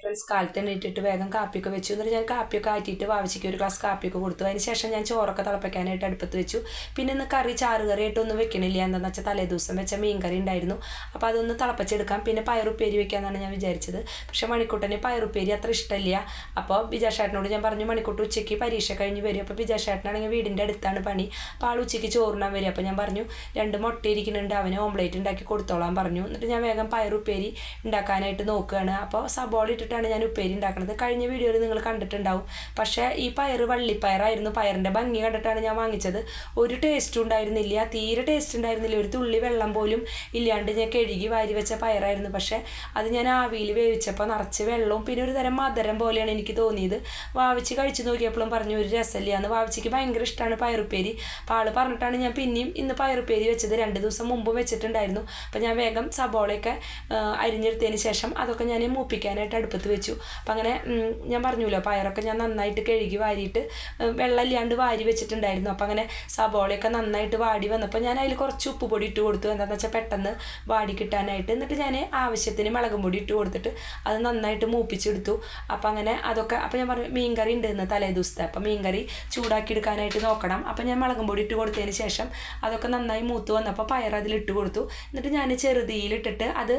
Friends കാലത്ത് എണീറ്റിട്ട് വേഗം കാപ്പിയൊക്കെ വെച്ചു. എന്നിട്ട് ഞാൻ കാപ്പിയൊക്കെ ആറ്റിയിട്ട് വാവച്ചിക്ക് ഒരു ഗ്ലാസ് കാപ്പിയൊക്കെ കൊടുത്തു. അതിന് ശേഷം ഞാൻ ചോറൊക്കെ തിളപ്പിക്കാനായിട്ട് അടുപ്പത്ത് വെച്ചു. പിന്നെ ഇന്ന് ചാറുകറിയായിട്ടൊന്നും വെക്കണില്ല. എന്താണെന്ന് വെച്ചാൽ തലേദിവസം വെച്ച മീൻ കറി ഉണ്ടായിരുന്നു. അപ്പോൾ അതൊന്ന് തിളപ്പിച്ചെടുക്കാം. പിന്നെ പയറുപ്പേരി വെക്കാമെന്നാണ് ഞാൻ വിചാരിച്ചത്. പക്ഷേ മണിക്കുട്ടന് പയറുപ്പേരി അത്ര ഇഷ്ടമില്ല. അപ്പോൾ ബിജാഷേട്ടനോട് ഞാൻ പറഞ്ഞു, മണിക്കുട്ട് ഉച്ചയ്ക്ക് പരീക്ഷ കഴിഞ്ഞ് വരും. അപ്പോൾ ബിജാഷേട്ടനാണെങ്കിൽ വീടിൻ്റെ അടുത്താണ് പണി. അപ്പോൾ ആൾ ഉച്ചയ്ക്ക് ചോറിനാൻ വരും. അപ്പോൾ ഞാൻ പറഞ്ഞു, 2 മുട്ട ഇരിക്കുന്നുണ്ട്, അവന് ഓംലേറ്റ് ഉണ്ടാക്കി കൊടുത്തോളാൻ പറഞ്ഞു. എന്നിട്ട് ഞാൻ വേഗം പയറുപ്പേരി ഉണ്ടാക്കാനായിട്ട് നോക്കുകയാണ്. അപ്പോൾ സബോള ഇട്ടിട്ടാണ് ഞാൻ ഉപ്പേരി ഉണ്ടാക്കുന്നത്. കഴിഞ്ഞ വീഡിയോയിൽ നിങ്ങൾ കണ്ടിട്ടുണ്ടാവും. പക്ഷേ ഈ പയർ വള്ളിപ്പയറായിരുന്നു. പയറിൻ്റെ ഭംഗി കണ്ടിട്ടാണ് ഞാൻ വാങ്ങിച്ചത്. ഒരു ടേസ്റ്റും ഉണ്ടായിരുന്നില്ല, തീരെ ടേസ്റ്റ് ഉണ്ടായിരുന്നില്ല. ഒരു തുള്ളി വെള്ളം പോലും ഇല്ലാണ്ട് ഞാൻ കഴുകി വാരി വെച്ച പയറായിരുന്നു. പക്ഷേ അത് ഞാൻ ആവിയിൽ വേവിച്ചപ്പോൾ നിറച്ച് വെള്ളവും പിന്നെ ഒരു തരം മധുരം പോലെയാണ് എനിക്ക് തോന്നിയത്. വാവിച്ച് കഴിച്ച് നോക്കിയപ്പോഴും പറഞ്ഞു ഒരു രസമില്ല എന്ന്. വാവിച്ചിക്ക് ഭയങ്കര ഇഷ്ടമാണ് പയറുപ്പേരി. അപ്പോൾ ആൾ പറഞ്ഞിട്ടാണ് ഞാൻ പിന്നെയും ഇന്ന് പയറുപ്പേരി വെച്ചത്. 2 ദിവസം മുമ്പ് വെച്ചിട്ടുണ്ടായിരുന്നു. അപ്പോൾ ഞാൻ വേഗം സബോളയൊക്കെ അരിഞ്ഞെടുത്തതിന് ശേഷം അതൊക്കെ ഞാൻ മൂപ്പിക്കാനായിട്ട് അടുപ്പത്ത് വെച്ചു. അപ്പം അങ്ങനെ ഞാൻ പറഞ്ഞല്ലോ, പയറൊക്കെ ഞാൻ നന്നായിട്ട് കഴുകി വാരിയിട്ട് വെള്ളമില്ലാണ്ട് വാരി വെച്ചിട്ടുണ്ടായിരുന്നു. അപ്പം അങ്ങനെ സബോളയൊക്കെ നന്നായിട്ട് വാടി വന്നപ്പോൾ ഞാൻ അതിൽ കുറച്ച് ഉപ്പ് പൊടി ഇട്ട് കൊടുത്തു. എന്താണെന്ന് വെച്ചാൽ പെട്ടെന്ന് വാടി കിട്ടാനായിട്ട്. എന്നിട്ട് ഞാൻ ആവശ്യത്തിന് മുളകും പൊടി ഇട്ട് കൊടുത്തിട്ട് അത് നന്നായിട്ട് മൂപ്പിച്ചെടുത്തു. അപ്പം അങ്ങനെ അതൊക്കെ അപ്പം ഞാൻ പറഞ്ഞു മീൻ കറി ഉണ്ട് ഇന്ന് തലേ ദിവസത്തെ. അപ്പം മീൻ കറി ചൂടാക്കി എടുക്കാനായിട്ട് നോക്കണം. അപ്പം ഞാൻ മുളകും പൊടി ഇട്ട് കൊടുത്തതിന് ശേഷം അതൊക്കെ നന്നായി മൂത്ത് വന്നപ്പോൾ പയർ അതിലിട്ട് കൊടുത്തു. എന്നിട്ട് ഞാൻ ചെറുതീയിലിട്ടിട്ട് അത്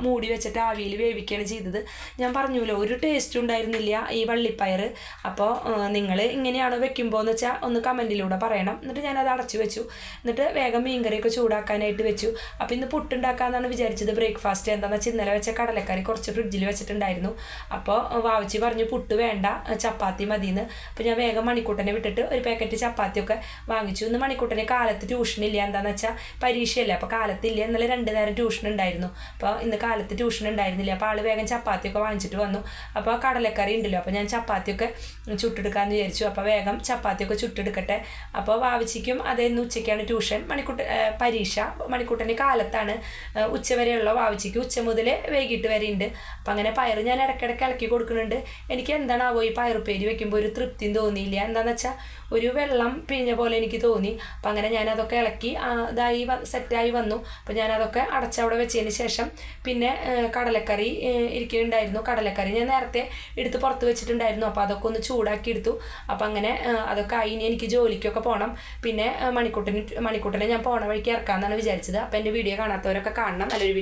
മൂടി വെച്ചിട്ട് ആവിയിൽ വേവിക്കുകയാണ് ചെയ്തത്. ഞാൻ പറഞ്ഞല്ലോ, ഒരു ടേസ്റ്റ് ഉണ്ടായിരുന്നില്ല ഈ വള്ളിപ്പയർ. അപ്പോൾ നിങ്ങൾ ഇങ്ങനെയാണോ വെക്കുമ്പോൾ എന്ന് വെച്ചാൽ ഒന്ന് കമൻറ്റിലൂടെ പറയണം. എന്നിട്ട് ഞാനത് അടച്ചു വെച്ചു. എന്നിട്ട് വേഗം മീൻകറിയൊക്കെ ചൂടാക്കാനായിട്ട് വെച്ചു. അപ്പോൾ ഇന്ന് പുട്ടുണ്ടാക്കാമെന്നാണ് വിചാരിച്ചത്. ബ്രേക്ക്ഫാസ്റ്റ് എന്താണെന്ന് വെച്ചാൽ ഇന്നലെ വെച്ച കടലക്കറി കുറച്ച് ഫ്രിഡ്ജിൽ വെച്ചിട്ടുണ്ടായിരുന്നു. അപ്പോൾ വാവച്ചി പറഞ്ഞു പുട്ട് വേണ്ട, ചപ്പാത്തി മതിയെന്ന്. അപ്പോൾ ഞാൻ വേഗം മണിക്കൂട്ടനെ വിട്ടിട്ട് ഒരു പാക്കറ്റ് ചപ്പാത്തിയൊക്കെ വാങ്ങിച്ചു. ഇന്ന് മണിക്കൂട്ടന് കാലത്ത് ട്യൂഷനില്ല. എന്താണെന്ന് വെച്ചാൽ പരീക്ഷയല്ല, അപ്പോൾ കാലത്തില്ല. ഇന്നലെ 2 നേരം ട്യൂഷൻ ഉണ്ടായിരുന്നു. അപ്പോൾ ഇന്ന് കാലത്ത് ട്യൂഷൻ ഉണ്ടായിരുന്നില്ല. അപ്പോൾ ആൾ വേഗം ചപ്പാത്തിയൊക്കെ വാങ്ങിച്ചിട്ട് വന്നു. അപ്പോൾ കടലക്കറി ഉണ്ടല്ലോ, അപ്പോൾ ഞാൻ ചപ്പാത്തിയൊക്കെ ചുട്ടെടുക്കാമെന്ന് വിചാരിച്ചു. അപ്പോൾ വേഗം ചപ്പാത്തിയൊക്കെ ചുട്ടെടുക്കട്ടെ. അപ്പോൾ വാവച്ചിക്കും അതേന്ന് ഉച്ചയ്ക്കാണ് ട്യൂഷൻ. പരീക്ഷ മണിക്കൂട്ടന് കാലത്താണ്, ഉച്ചവരെയുള്ള വാവച്ചിക്ക് ഉച്ച മുതൽ വൈകിട്ട് വരെ ഉണ്ട്. അപ്പം അങ്ങനെ പയർ ഞാൻ ഇടയ്ക്കിടയ്ക്ക് ഇളക്കി കൊടുക്കുന്നുണ്ട്. എനിക്ക് എന്താണാവോ ഈ പയറുപ്പേരി വെക്കുമ്പോൾ ഒരു തൃപ്തിയും തോന്നിയില്ല. എന്താണെന്ന് വെച്ചാൽ ഒരു വെള്ളം പിഴിഞ്ഞ പോലെ എനിക്ക് തോന്നി. അപ്പം അങ്ങനെ ഞാനതൊക്കെ ഇളക്കി ഇതായി സെറ്റായി വന്നു. അപ്പോൾ ഞാനതൊക്കെ അടച്ചവിടെ വെച്ചതിന് ശേഷം പിന്നെ കടലക്കറി ഇരിക്കുന്നുണ്ടായിരുന്നു. കടലക്കറി ഞാൻ നേരത്തെ എടുത്ത് പുറത്ത് വെച്ചിട്ടുണ്ടായിരുന്നു. അപ്പോൾ അതൊക്കെ ഒന്ന് ചൂടാക്കി എടുത്തു. അപ്പോൾ അങ്ങനെ അതൊക്കെ ആയി. ഇനി എനിക്ക് ജോലിക്കൊക്കെ പോകണം. പിന്നെ മണിക്കൂട്ടനെ ഞാൻ പോണ വഴിക്ക് ഇറക്കാമെന്നാണ് വിചാരിച്ചത്. അപ്പോൾ എൻ്റെ വീഡിയോ കാണാത്തവരൊക്കെ കാണണം. നല്ലൊരു